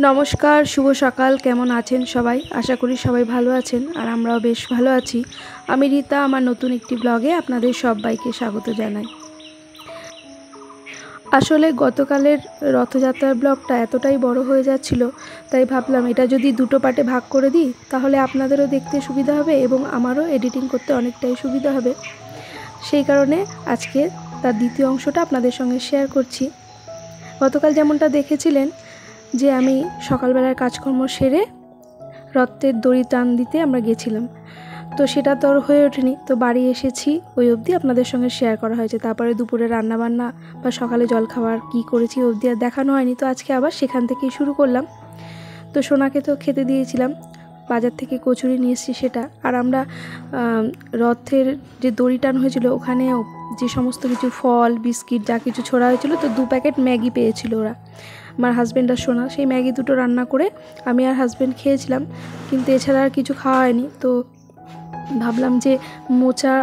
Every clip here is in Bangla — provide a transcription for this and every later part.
নমস্কার, শুভ সকাল। কেমন আছেন সবাই? আশা করি সবাই ভালো আছেন, আর আমরাও বেশ ভালো আছি। আমি রীতা, আমার নতুন একটি ব্লগে আপনাদের সবাইকে স্বাগত জানাই। আসলে গতকালের রথযাত্রার ব্লগটা এতটাই বড় হয়ে যাচ্ছিল, তাই ভাবলাম এটা যদি দুটো পার্টে ভাগ করে দিই তাহলে আপনাদেরও দেখতে সুবিধা হবে এবং আমারও এডিটিং করতে অনেকটাই সুবিধা হবে। সেই কারণে আজকে তার দ্বিতীয় অংশটা আপনাদের সঙ্গে শেয়ার করছি। গতকাল যেমনটা দেখেছিলেন যে আমি সকালবেলার কাজকর্ম সেরে রথের দড়ি টান দিতে আমরা গেছিলাম, তো সেটা তো আর হয়ে ওঠেনি। তো বাড়ি এসেছি ওই অবধি আপনাদের সঙ্গে শেয়ার করা হয়েছে। তারপরে দুপুরে রান্নাবান্না বা সকালে জলখাবার কী করেছি অবধি আর দেখানো হয়নি। তো আজকে আবার সেখান থেকেই শুরু করলাম। তো সোনাকে তো খেতে দিয়েছিলাম, বাজার থেকে কচুরি নিয়ে এসেছি সেটা। আর আমরা রথের যে দড়ি টান হয়েছিল ওখানে যে সমস্ত কিছু ফল বিস্কিট যা কিছু ছোড়া হয়েছিল, তো 2 প্যাকেট ম্যাগি পেয়েছিল ওরা, আমার হাজব্যান্ড আর সোনা। সেই ম্যাগি দুটো রান্না করে আমি আর হাজব্যান্ড খেয়েছিলাম, কিন্তু এছাড়া আর কিছু খাওয়া হয়নি। তো ভাবলাম যে মোচা,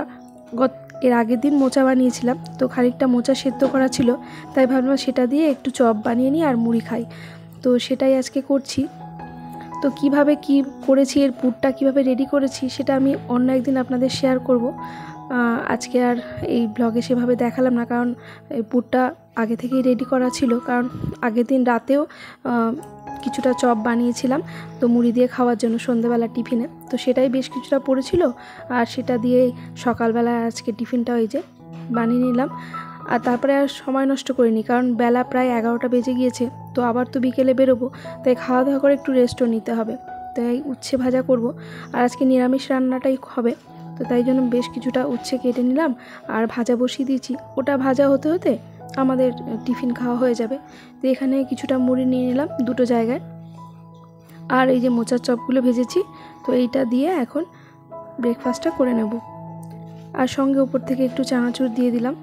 এর আগের দিন মোচা বানিয়েছিলাম, তো খানিকটা মোচা সেদ্ধ করা ছিল, তাই ভাবলাম সেটা দিয়ে একটু চপ বানিয়ে নিই আর মুড়ি খাই। তো সেটাই আজকে করছি। তো কিভাবে কি করেছি, এর পুরটা কিভাবে রেডি করেছি সেটা আমি অন্য একদিন আপনাদের শেয়ার করব। আজকে আর এই ব্লগে সেভাবে দেখালাম না, কারণ এই পুরটা আগে থেকেই রেডি করা ছিল। কারণ আগের দিন রাতেও কিছুটা চপ বানিয়েছিলাম তো মুড়ি দিয়ে খাওয়ার জন্য সন্ধ্যেবেলা টিফিনে, তো সেটাই বেশ কিছুটা পড়েছিল, আর সেটা দিয়ে সকালবেলা আজকে টিফিনটা ওই যে বানিয়ে নিলাম। আর তারপরে আর সময় নষ্ট করিনি, কারণ বেলা প্রায় 11টা বেজে গিয়েছে। তো আবার তো বিকেলে বেরোবো, তাই খাওয়া দাওয়া করে একটু রেস্টও নিতে হবে। তাই উচ্ছে ভাজা করব, আর আজকে নিরামিষ রান্নাটাই হবে। তো তাই জন্য বেশ কিছুটা উচ্ছে কেটে নিলাম আর ভাজা বসিয়ে দিয়েছি। ওটা ভাজা হতে হতে আমাদের টিফিন খাওয়া হয়ে যাবে। তো এখানে কিছুটা মুড়ি নিয়ে নিলাম দুটো জায়গায়, আর এই যে মোচার চপগুলো ভেজেছি, তো এইটা দিয়ে এখন ব্রেকফাস্টটা করে নেব। আর সঙ্গে উপর থেকে একটু চানাচুর দিয়ে দিলাম।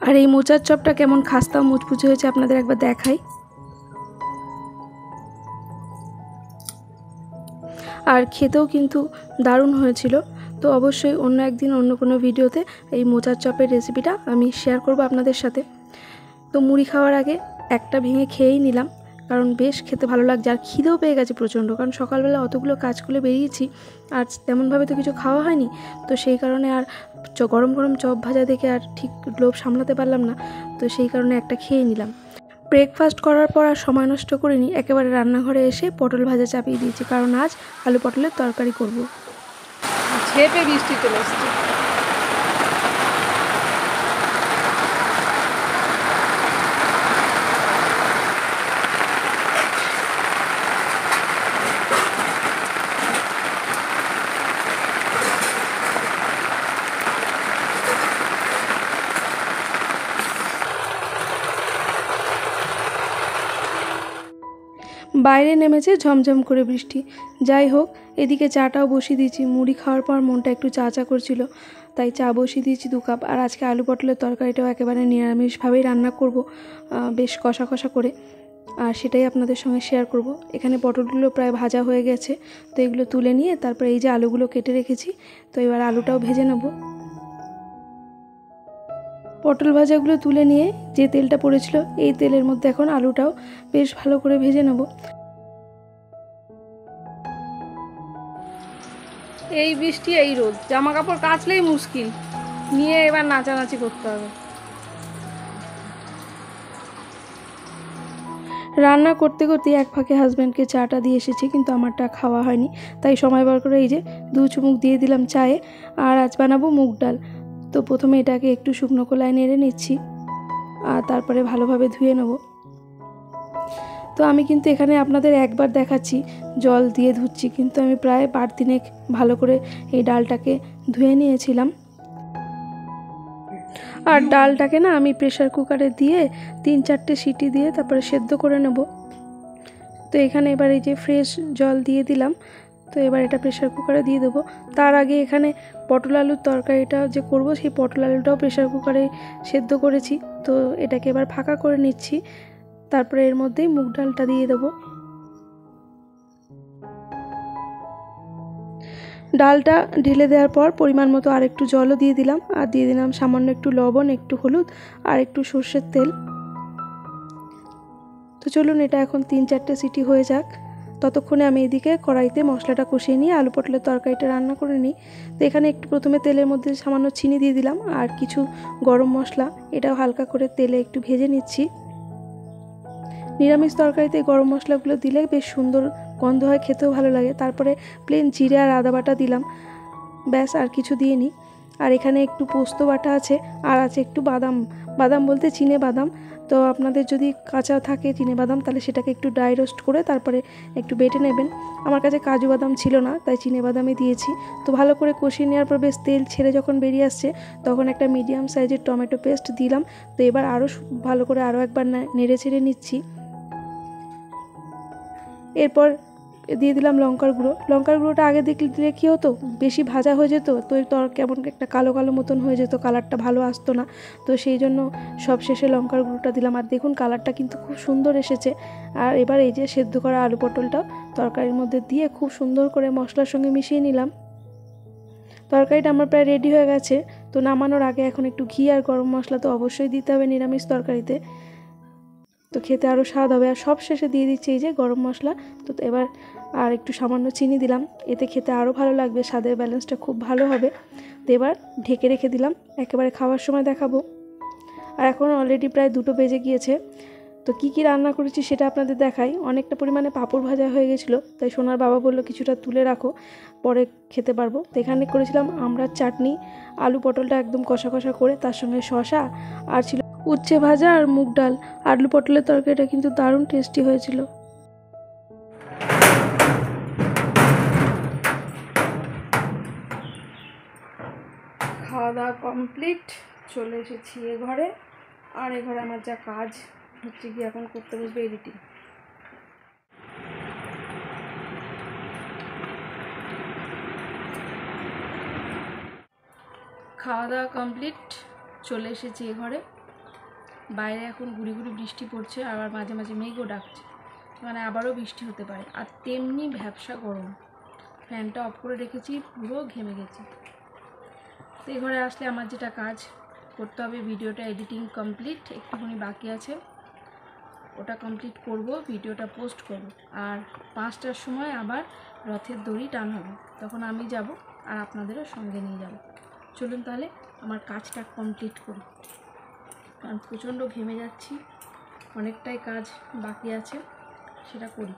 আর এই মোচার চপটা কেমন খাস্তা মুচমুচে হয়েছে আপনাদের একবার দেখাই। আর খেতেও কিন্তু দারুণ হয়েছিল। তো অবশ্যই অন্য একদিন অন্য কোনো ভিডিওতে এই মোচার চপের রেসিপিটা আমি শেয়ার করব আপনাদের সাথে। তো মুড়ি খাওয়ার আগে একটা ভেঙে খেয়েই নিলাম, কারণ বেশ খেতে ভালো লাগছে, আর খিদেও পেয়ে গেছে প্রচণ্ড। কারণ সকালবেলা অতগুলো কাজ করে বেরিয়েছি, আর তেমনভাবে তো কিছু খাওয়া হয়নি। তো সেই কারণে আর গরম গরম চপ ভাজা দেখে আর ঠিক লোভ সামলাতে পারলাম না, তো সেই কারণে একটা খেয়ে নিলাম। ব্রেকফাস্ট করার পর আর সময় নষ্ট করিনি, একেবারে রান্নাঘরে এসে পটল ভাজা চাপিয়ে দিয়েছি, কারণ আজ আলু পটলের তরকারি করব। ঝেপে বৃষ্টি চলে এসছে। বাইরে নেমেছে ঝমঝম করে বৃষ্টি। যাই হোক, এদিকে চাটাও বসিয়ে দিয়েছি। মুড়ি খাওয়ার পর মনটা একটু চা চা করছিল, তাই চা বসিয়ে দিয়েছি 2 কাপ। আর আজকে আলু পটলের তরকারিটাও একেবারে নিরামিষভাবেই রান্না করব, বেশ কষা কষা করে, আর সেটাই আপনাদের সঙ্গে শেয়ার করব। এখানে পটলগুলো প্রায় ভাজা হয়ে গেছে, তো এগুলো তুলে নিয়ে তারপরে এই যে আলুগুলো কেটে রেখেছি, তো এবার আলুটাও ভেজে নেব। পটল ভাজাগুলো তুলে নিয়ে যে তেলটা পড়েছিল এই তেলের মধ্যে এখন আলুটাও বেশ ভালো করে ভেজে নেব। এই বৃষ্টি এই রোদ, জামা কাপড় কাচলেই মুশকিল, নিয়ে এবার নাচানাচি করতে হবে। রান্না করতে করতে এক ফাঁকে হাজব্যান্ডকে চাটা দিয়ে এসেছি, কিন্তু আমারটা খাওয়া হয়নি, তাই সময় বার করে এই যে 2 চুমুক দিয়ে দিলাম চায়ে। আর আজ বানাবো মুগ ডাল। তো প্রথমে এটাকে একটু শুকনো কলায় নেড়ে নিচ্ছি, আর তারপরে ভালোভাবে ধুয়ে নেব। তো আমি কিন্তু এখানে আপনাদের একবার দেখাচ্ছি জল দিয়ে ধুচ্ছি, কিন্তু আমি প্রায় 8 দিনে ভালো করে এই ডালটাকে ধুয়ে নিয়েছিলাম। আর ডালটাকে না আমি প্রেসার কুকারে দিয়ে 3-4টে সিটি দিয়ে তারপরে সেদ্ধ করে নেব। তো এখানে এবার এই যে ফ্রেশ জল দিয়ে দিলাম, তো এবার এটা প্রেসার কুকারে দিয়ে দেবো। তার আগে এখানে পটল আলুর তরকারিটা যে করব, সেই পটল আলুটাও প্রেসার কুকারে সেদ্ধ করেছি। তো এটাকে এবার ফাঁকা করে নিচ্ছি, তারপরে এর মধ্যেই মুগ ডালটা দিয়ে দেবো। ডালটা ঢেলে দেওয়ার পর পরিমাণ মতো আর একটু জলও দিয়ে দিলাম, আর দিয়ে দিলাম সামান্য একটু লবণ, একটু হলুদ আর একটু সর্ষের তেল। চলুন এটা এখন 3-4টে সিটি হয়ে যাক। ততক্ষণে আমি এদিকে কড়াইতে মশলাটা কষিয়ে নিয়ে আলু পটলের তরকারিটা রান্না করে নিই। তো এখানে একটু প্রথমে তেলের মধ্যে সামান্য চিনি দিয়ে দিলাম আর কিছু গরম মশলা, এটাও হালকা করে তেলে একটু ভেজে নিচ্ছি। নিরামিষ তরকারিতে গরম মশলাগুলো দিলে বেশ সুন্দর গন্ধ হয়, খেতেও ভালো লাগে। তারপরে প্লেন জিরে আর আদা বাটা দিলাম, ব্যাস আর কিছু দিয়ে নিই। আর এখানে একটু পোস্ত বাটা আছে আর আছে একটু বাদাম, বাদাম বলতে চিনে বাদাম। তো আপনাদের যদি কাঁচা থাকে চিনে বাদাম তাহলে সেটাকে একটু ড্রাই রোস্ট করে তারপরে একটু বেটে নেবেন। আমার কাছে কাজু বাদাম ছিল না তাই চিনে বাদামই দিয়েছি। তো ভালো করে কষিয়ে নেওয়ার পর বেশ তেল ছেড়ে যখন বেরিয়ে আসছে তখন একটা মিডিয়াম সাইজের টমেটো পেস্ট দিলাম। তো এবার আরও ভালো করে আরও একবার নেড়ে ছেড়ে নিচ্ছি। এরপর দিয়ে দিলাম লঙ্কার গুঁড়ো। লঙ্কার গুঁড়োটা আগে দিলে কী হতো, বেশি ভাজা হয়ে যেত, তো কেমন একটা কালো কালো মতন হয়ে যেত, কালারটা ভালো আসতো না। তো সেই জন্য সব শেষে লঙ্কার গুঁড়োটা দিলাম। আর দেখুন কালারটা কিন্তু খুব সুন্দর এসেছে। আর এবার এই যে সেদ্ধ করা আলু পটলটা তরকারির মধ্যে দিয়ে খুব সুন্দর করে মশলার সঙ্গে মিশিয়ে নিলাম। তরকারিটা আমার প্রায় রেডি হয়ে গেছে। তো নামানোর আগে এখন একটু ঘি আর গরম মশলা তো অবশ্যই দিতে হবে নিরামিষ তরকারিতে, তো খেতে আরও স্বাদ হবে। আর সব শেষে দিয়ে দিচ্ছি এই যে গরম মশলা। তো এবার আর একটু সামান্য চিনি দিলাম, এতে খেতে আরও ভালো লাগবে, স্বাদের ব্যালেন্সটা খুব ভালো হবে। তো এবার ঢেকে রেখে দিলাম, একেবারে খাওয়ার সময় দেখাবো। আর এখন অলরেডি প্রায় 2টো বেজে গিয়েছে। তো কি কি রান্না করেছি সেটা আপনাদের দেখাই। অনেকটা পরিমাণে পাঁপড় ভাজা হয়ে গেছিলো, তাই সোনার বাবা বললো কিছুটা তুলে রাখো, পরে খেতে পারবো। তো এখানে করেছিলাম আমড়ার চাটনি, আলু পটলটা একদম কষা কষা করে, তার সঙ্গে শসা, আর ছিল উচ্ছে ভাজা আর মুগ ডাল। আলু পটলের তরকারিটা কিন্তু দারুণ টেস্টি হয়েছিল। খাওয়া দাওয়া কমপ্লিট, চলে এসেছি এ ঘরে। আর এ ঘরে আমার যা কাজ হচ্ছে কি এখন করতে বসবে এডিটিং। খাওয়া দাওয়া কমপ্লিট, চলে এসেছি এ ঘরে। বাইরে এখন গুড়ি গুড়ি বৃষ্টি পড়ছে, আবার মাঝে মাঝে মেঘও ডাকছে, মানে আবারও বৃষ্টি হতে পারে। আর তেমনি ভ্যাপসা গরম, ফ্যানটা অফ করে রেখেছি, পুরো ঘেমে গেছি। তো এই ঘরে আসলে আমার যেটা কাজ করতে হবে, ভিডিওটা এডিটিং কমপ্লিট, একটুখানি বাকি আছে, ওটা কমপ্লিট করব, ভিডিওটা পোস্ট করব। আর 5টার সময় আবার রথের দড়ি টান হবে, তখন আমি যাব আর আপনাদেরও সঙ্গে নিয়ে যাব। চলুন তাহলে আমার কাজটা কমপ্লিট করি, কারণ প্রচণ্ড ঘেমে যাচ্ছি, অনেকটাই কাজ বাকি আছে, সেটা করি।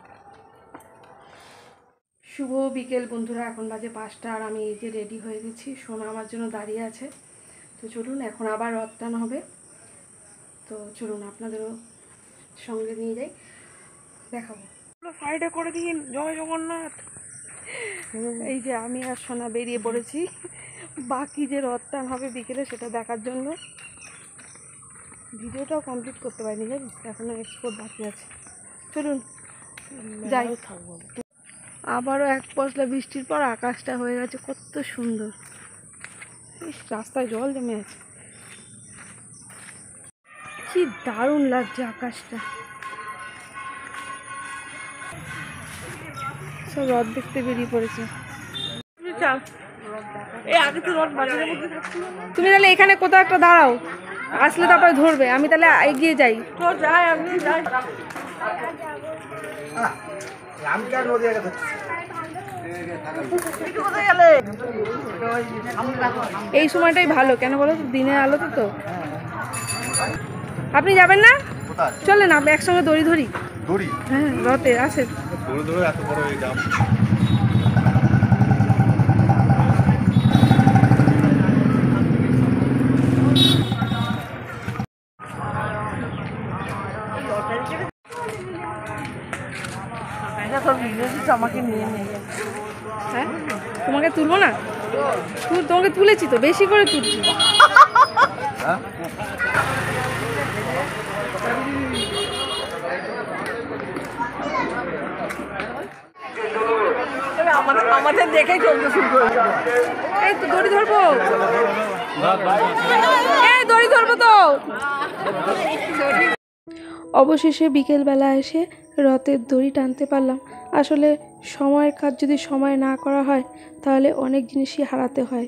শুভ বিকেল বন্ধুরা, এখন বাজে 5টা আর আমি এই যে রেডি হয়ে গেছি, সোনা আমার জন্য দাঁড়িয়ে আছে। তো চলুন এখন আবার রথ টান হবে, তো চলুন আপনাদেরও সঙ্গে নিয়ে যাই, দেখাবো। সাইডে করে দিন, জয় জগন্নাথ। এই যে আমি আর সোনা বেরিয়ে পড়েছি বাকি যে রথ টান হবে বিকেলে সেটা দেখার জন্য। ভিডিওটাও কমপ্লিট করতে পারিনি, জানিস, এখনো এক্সপোর্ট বাকি আছে। চলুন যাই। আবারও এক পশলা বৃষ্টির পর আকাশটা হয়ে গেছে কত সুন্দর, রাস্তায় জল জমে আছে, কি দারুণ লাগছে আকাশটা। সব রথ দেখতে বেরিয়ে পড়েছে। তুমি তাহলে এখানে কোথাও একটা দাঁড়াও, আসলে তারপরে ধরবে, আমি তাহলে এগিয়ে যাই। তো যাই, আমি যাই। এই সময়টাই ভালো, কেন বলো তো, দিনের আলোতে তো। আপনি যাবেন না? চলেন আপনি একসঙ্গে দড়ি ধরি। দড়ি? হ্যাঁ, রথে আছে। এত বড় এই জাম। আমাকে নিয়ে নিয়ে যাচ্ছে। হ্যাঁ, তোমাকে তুলবো না? তোমাকে তুলেছি তো, বেশি করে তুলছি। আমাদের দেখেই চলতে শুরু করেছে। এই তো দড়ি ধরবো, এই দড়ি ধরবো তো। অবশেষে বিকেলবেলা এসে রথের দড়ি টানতে পারলাম। আসলে সময়ের কাজ যদি সময় না করা হয় তাহলে অনেক জিনিসই হারাতে হয়।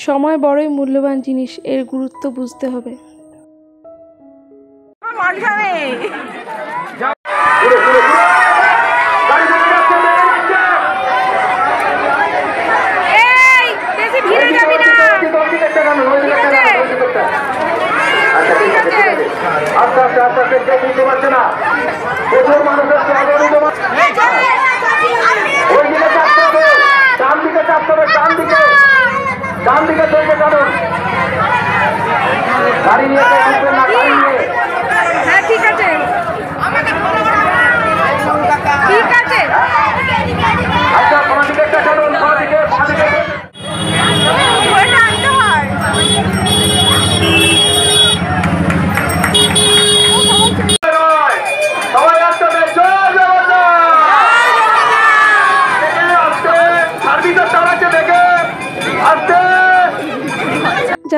সময় বড়ই মূল্যবান জিনিস, এর গুরুত্ব বুঝতে হবে।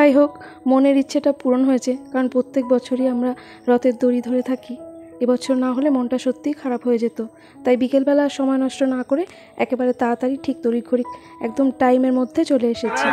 যাই হোক, মনের ইচ্ছেটা পূরণ হয়েছে, কারণ প্রত্যেক বছরই আমরা রথের দড়ি ধরে থাকি। এবছর না হলে মনটা সত্যিই খারাপ হয়ে যেত। তাই বিকেলবেলা সময় নষ্ট না করে একেবারে তাড়াতাড়ি ঠিক তড়িঘড়ি একদম টাইমের মধ্যে চলে এসেছি।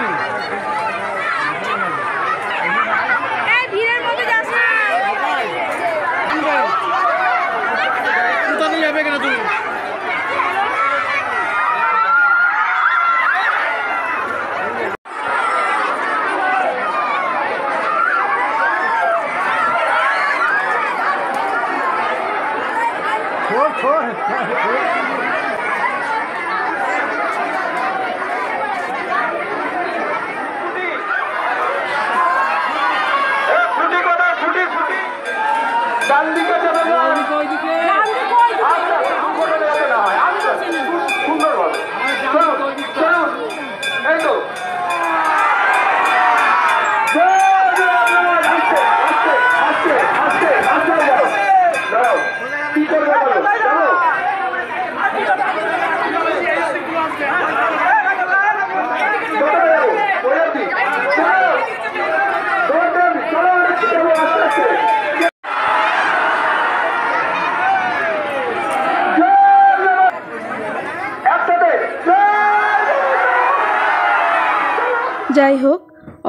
যাই হোক,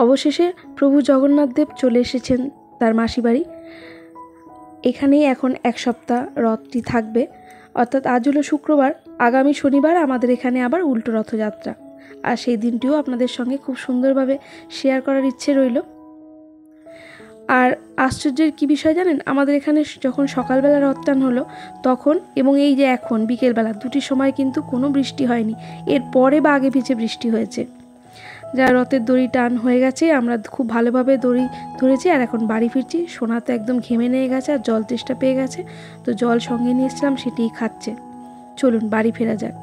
অবশেষে প্রভু জগন্নাথ দেব চলে এসেছেন তার মাসি বাড়ি। এখানেই এখন এক সপ্তাহ রথটি থাকবে, অর্থাৎ আজ হলো শুক্রবার, আগামী শনিবার আমাদের এখানে আবার উল্টো রথযাত্রা। আর সেই দিনটিও আপনাদের সঙ্গে খুব সুন্দরভাবে শেয়ার করার ইচ্ছে রইল। আর আশ্চর্যের কী বিষয় জানেন, আমাদের এখানে যখন সকালবেলা রথ টান হলো তখন এবং এই যে এখন বিকেলবেলা দুটি সময় কিন্তু কোনো বৃষ্টি হয়নি। এর পরে বা আগে পিছে বৃষ্টি হয়েছে। যা রথের দড়ি টান হয়ে গেছে, আমরা খুব ভালোভাবে দড়ি ধরেছি আর এখন বাড়ি ফিরছি। সোনা তো একদম ঘেমে নিয়ে গেছে আর জল তেষ্টা পেয়ে গেছে, তো জল সঙ্গে নিয়ে এসেছিলাম, সেটিই খাচ্ছে। চলুন বাড়ি ফেরা যাক।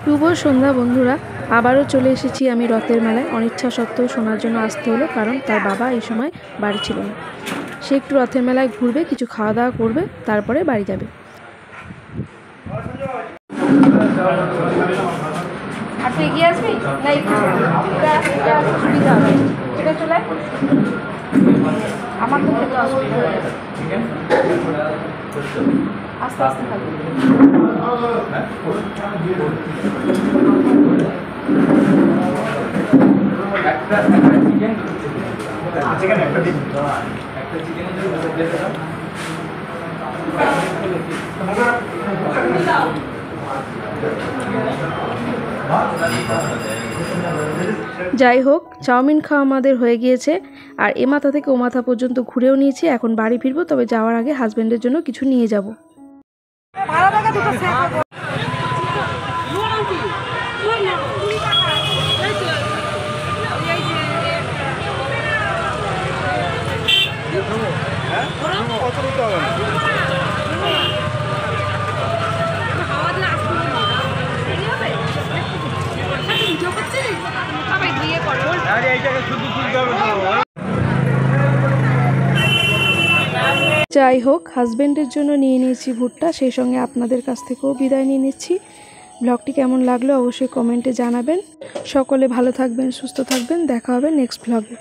শুভ সন্ধ্যা বন্ধুরা, আবারও চলে এসেছি আমি রথের মেলায়। অনিচ্ছা সত্ত্বেও সোনার জন্য আসতে হলো, কারণ তার বাবা এই সময় বাড়ি ছিল না। সে একটু রথের মেলায় ঘুরবে, কিছু খাওয়া দাওয়া করবে, তারপরে বাড়ি যাবে। আর তুই এগিয়ে আসবি না, সুবিধা হবে, এটা চলে আমার তো খেতে অসুবিধা হয়ে যাবে, আস্তে আস্তে থাকবে। যাই হোক, চাউমিন খাওয়া আমাদের হয়ে গিয়েছে আর এ মাথা থেকে ও মাথা পর্যন্ত ঘুরেও নিয়েছি। এখন বাড়ি ফিরবো, তবে যাওয়ার আগে হাজবেন্ডের জন্য কিছু নিয়ে যাব। যাই হোক, হাজবেন্ডের জন্য নিয়ে নিয়েছি ভুট্টা, সেই সঙ্গে আপনাদের কাছ থেকেও বিদায় নিয়ে নিচ্ছি। ব্লগটি কেমন লাগলো অবশ্যই কমেন্টে জানাবেন। সকলে ভালো থাকবেন, সুস্থ থাকবেন, দেখা হবে নেক্সট ব্লগে।